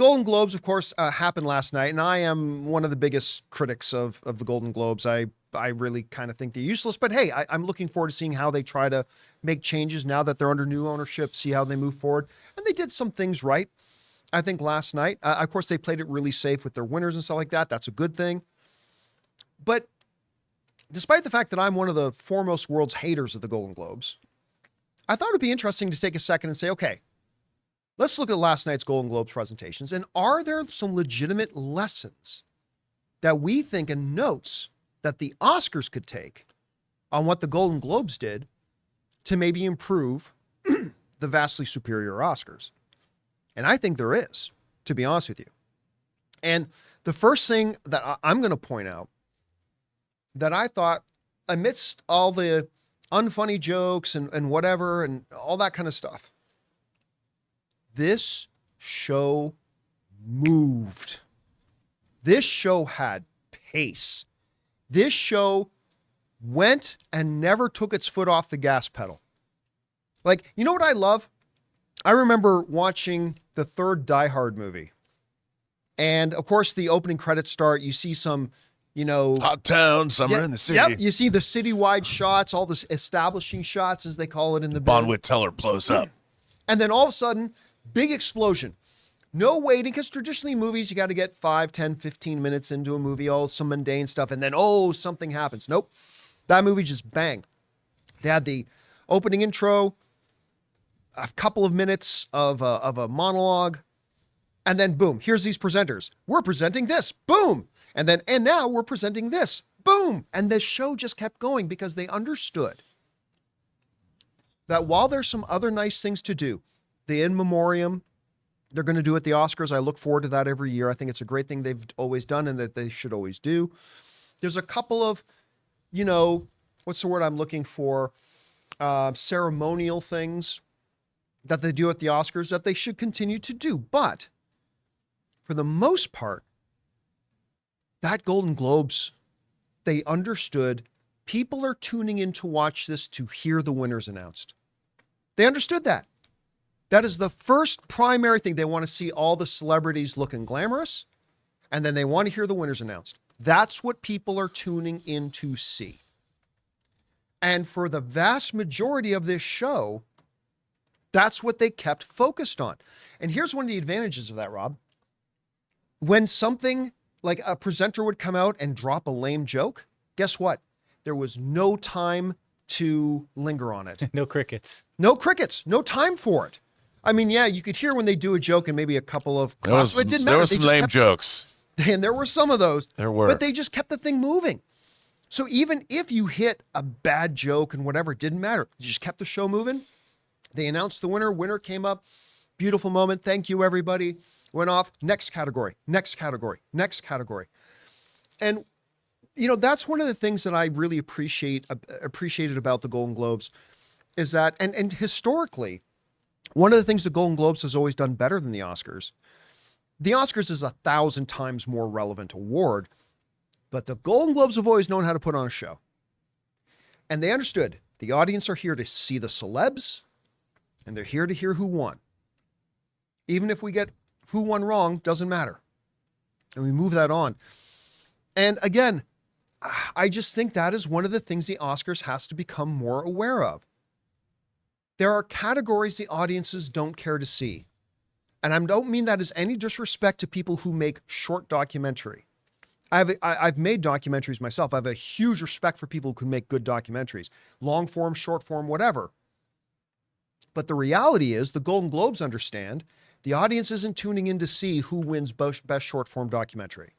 Golden Globes, of course, happened last night, and I am one of the biggest critics of the Golden Globes. I really kind of think they're useless, but hey, I'm looking forward to seeing how they try to make changes now that they're under new ownership, see how they move forward. And they did some things right, I think, last night. Of course, they played it really safe with their winners and stuff like that. That's a good thing. But despite the fact that I'm one of the foremost world's haters of the Golden Globes, I thought it'd be interesting to take a second and say, okay, let's look at last night's Golden Globes presentations. And are there some legitimate lessons that we think and notes that the Oscars could take on what the Golden Globes did to maybe improve the vastly superior Oscars? And I think there is, to be honest with you. And the first thing that I'm going to point out that I thought, amidst all the unfunny jokes and whatever and all that kind of stuff, this show moved. This show had pace. This show went and never took its foot off the gas pedal. Like, you know what I love? I remember watching the third Die Hard movie. And of course, the opening credits start, you see some, hot town, summer in the city. Yep, you see the citywide shots, all this establishing shots, as they call it in the Bonwit Teller blows up. And then all of a sudden, big explosion. No waiting, because traditionally in movies, you got to get 5, 10, 15 minutes into a movie, some mundane stuff, and then, something happens. Nope. That movie just bang. They had the opening intro, a couple of minutes of a monologue, and then boom, here's these presenters. We're presenting this. Boom. And now we're presenting this. Boom. And the show just kept going because they understood that while there's some other nice things to do, the in memoriam, they're going to do at the Oscars. I look forward to that every year. I think it's a great thing they've always done and that they should always do. There's a couple of, what's the word I'm looking for? Ceremonial things that they do at the Oscars that they should continue to do. But for the most part, that Golden Globes, they understood people are tuning in to watch this to hear the winners announced. They understood that. That is the first primary thing. They want to see all the celebrities looking glamorous, and then they want to hear the winners announced. That's what people are tuning in to see. And for the vast majority of this show, that's what they kept focused on. And here's one of the advantages of that, Rob. When something like a presenter would come out and drop a lame joke, guess what? There was no time to linger on it. No crickets. No crickets. No time for it. I mean, yeah, you could hear when they do a joke and maybe a couple of claps, but it didn't matter. There were some lame jokes. And there were some of those. There were. But they just kept the thing moving. So even if you hit a bad joke and whatever, it didn't matter. You just kept the show moving. They announced the winner. Winner came up. Beautiful moment. Thank you, everybody. Went off. Next category. Next category. Next category. And, that's one of the things that I really appreciated about the Golden Globes is that, and historically, one of the things the Golden Globes has always done better than the Oscars is 1,000 times more relevant award, but the Golden Globes have always known how to put on a show. And they understood the audience are here to see the celebs, and they're here to hear who won. Even if we get who won wrong, doesn't matter. And we move that on. And again, I just think that is one of the things the Oscars has to become more aware of. There are categories the audiences don't care to see. And I don't mean that as any disrespect to people who make short documentary. I've made documentaries myself. I have a huge respect for people who can make good documentaries, long form, short form, whatever. But the reality is the Golden Globes understand the audience isn't tuning in to see who wins best short form documentary.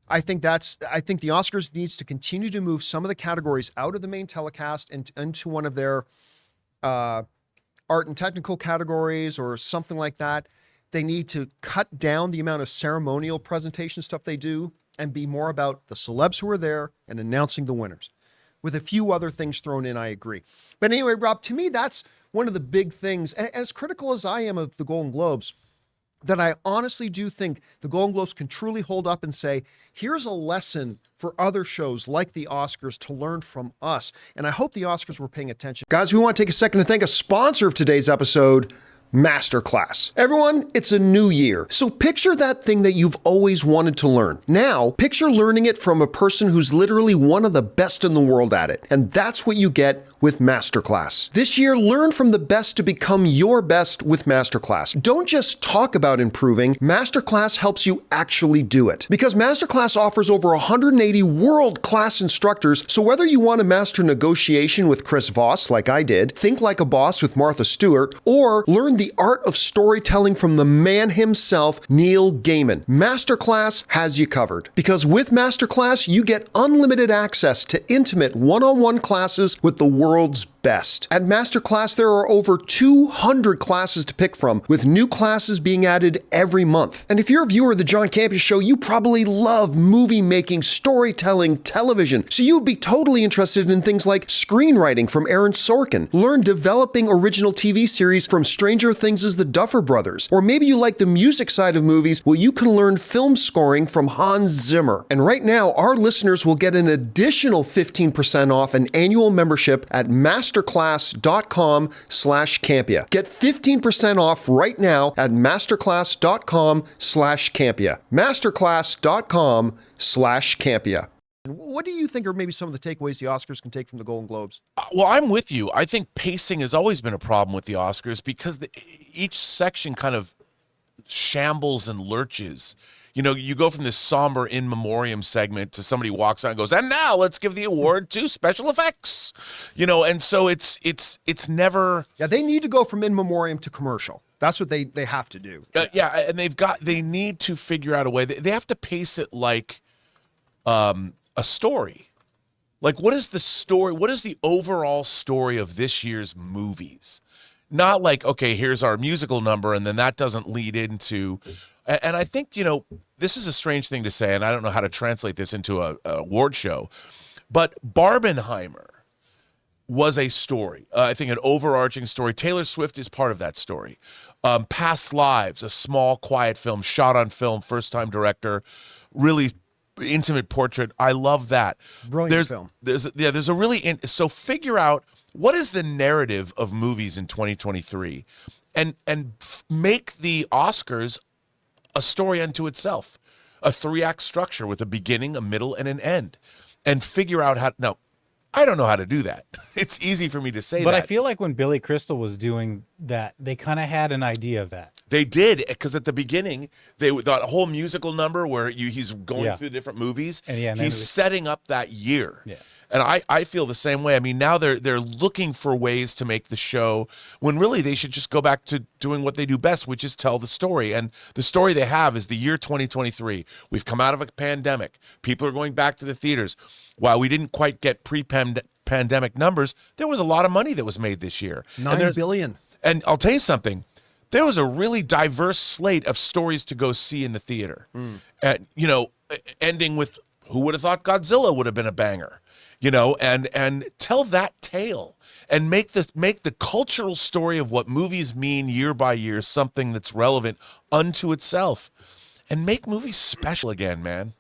I think the Oscars needs to continue to move some of the categories out of the main telecast and into one of their art and technical categories or something like that. They need to cut down the amount of ceremonial presentation stuff they do and be more about the celebs who are there and announcing the winners. With a few other things thrown in, I agree. But anyway, Rob, to me, that's one of the big things, and as critical as I am of the Golden Globes, that I honestly do think the Golden Globes can truly hold up and say, here's a lesson for other shows like the Oscars to learn from us. And I hope the Oscars were paying attention. Guys, we want to take a second to thank a sponsor of today's episode, MasterClass. Everyone, it's a new year, so picture that thing that you've always wanted to learn. Now, picture learning it from a person who's literally one of the best in the world at it, and that's what you get with MasterClass. This year, learn from the best to become your best with MasterClass. Don't just talk about improving, MasterClass helps you actually do it. Because MasterClass offers over 180 world-class instructors, so whether you want to master negotiation with Chris Voss like I did, think like a boss with Martha Stewart, or learn the art of storytelling from the man himself, Neil Gaiman, MasterClass has you covered. Because with MasterClass, you get unlimited access to intimate one-on-one classes with the world's best. At MasterClass, there are over 200 classes to pick from, with new classes being added every month. And if you're a viewer of the John Campea Show, you probably love movie making, storytelling, television. So you'd be totally interested in things like screenwriting from Aaron Sorkin, learn developing original TV series from Stranger Things' The Duffer Brothers, or maybe you like the music side of movies, well, you can learn film scoring from Hans Zimmer. And right now, our listeners will get an additional 15% off an annual membership at masterclass.com/Campea. Get 15% off right now at masterclass.com/Campea. masterclass.com/Campea. What do you think are maybe some of the takeaways the Oscars can take from the Golden Globes? Well, I'm with you. I think pacing has always been a problem with the Oscars because each section kind of shambles and lurches. You know, you go from this somber in memoriam segment to somebody walks out and goes, and now let's give the award to special effects. You know, and so it's never. Yeah, they need to go from in memoriam to commercial. That's what they have to do. Yeah, and they need to figure out a way. They have to pace it like a story. Like, what is the story? What is the overall story of this year's movies? Not like, okay, here's our musical number, and then that doesn't lead into. And I think, you know, this is a strange thing to say, and I don't know how to translate this into a award show, but Barbenheimer was a story. I think an overarching story. Taylor Swift is part of that story. Past Lives, a small, quiet film, shot on film, first-time director, really intimate portrait. I love that. Brilliant film. There's a really so figure out what is the narrative of movies in 2023, and make the Oscars a story unto itself, a 3-act structure with a beginning, a middle, and an end, and figure out how. Now, I don't know how to do that. It's easy for me to say that. But I feel like when Billy Crystal was doing that, they kind of had an idea of that. They did, because at the beginning, that whole musical number where he's going through different movies, and he's setting up that year. Yeah. And I feel the same way. I mean, now they're looking for ways to make the show when really they should just go back to doing what they do best, which is tell the story. And the story they have is the year 2023. We've come out of a pandemic. People are going back to the theaters. While we didn't quite get pre-pandemic numbers, there was a lot of money that was made this year. $9 billion. And I'll tell you something. There was a really diverse slate of stories to go see in the theater. And, you know, ending with who would have thought Godzilla would have been a banger. You know, and tell that tale and make the cultural story of what movies mean year by year something that's relevant unto itself, and make movies special again, man.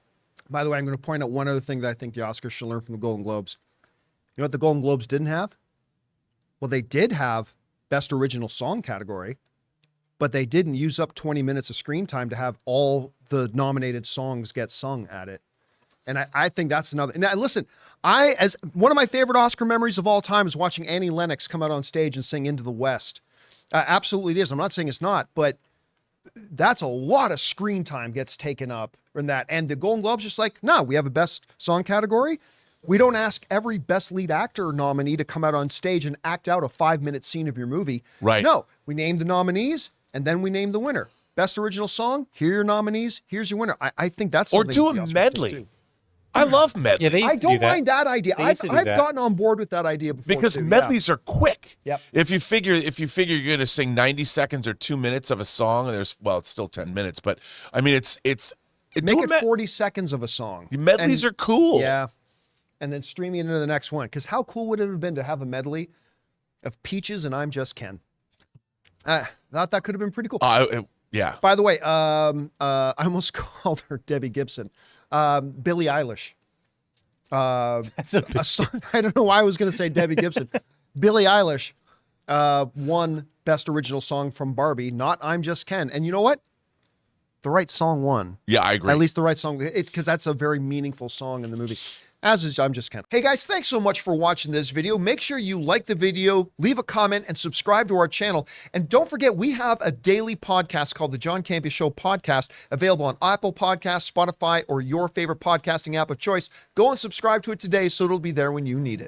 By the way, I'm going to point out one other thing that I think the Oscars should learn from the Golden Globes. You know what the Golden Globes didn't have? Well, they did have Best Original Song category, but they didn't use up 20 minutes of screen time to have all the nominated songs get sung at it. And I think that's another. Now, listen, as one of my favorite Oscar memories of all time is watching Annie Lennox come out on stage and sing Into the West. Absolutely it is. I'm not saying it's not, but that's a lot of screen time gets taken up in that. And the Golden Globes just like, no, we have a best song category. We don't ask every best lead actor nominee to come out on stage and act out a 5-minute scene of your movie. Right. No, we name the nominees and then we name the winner. Best original song, here are your nominees, here's your winner. I think that's or something do a medley. I love medley. Yeah, they used I to don't do that. mind that idea. I've gotten on board with that idea before Because too, medleys are quick. Yep. If you figure you're going to sing 90 seconds or 2 minutes of a song, and it's still 10 minutes, but I mean it's Make it 40 seconds of a song. Medleys are cool. Yeah. And then streaming it into the next one. Because how cool would it have been to have a medley of Peaches and I'm Just Ken? I thought that could have been pretty cool. Yeah. By the way, I almost called her Debbie Gibson. Billie Eilish. That's a A song, I don't know why I was going to say Debbie Gibson. Billie Eilish. won Best Original Song from Barbie, not I'm Just Ken. And you know what? The right song won. Yeah, I agree. At least the right song, because that's a very meaningful song in the movie. As is I'm Just Ken. Hey guys, thanks so much for watching this video. Make sure you like the video, leave a comment, and subscribe to our channel. And don't forget, we have a daily podcast called the John Campea Show podcast, available on Apple Podcasts, Spotify, or your favorite podcasting app of choice. Go and subscribe to it today so it'll be there when you need it.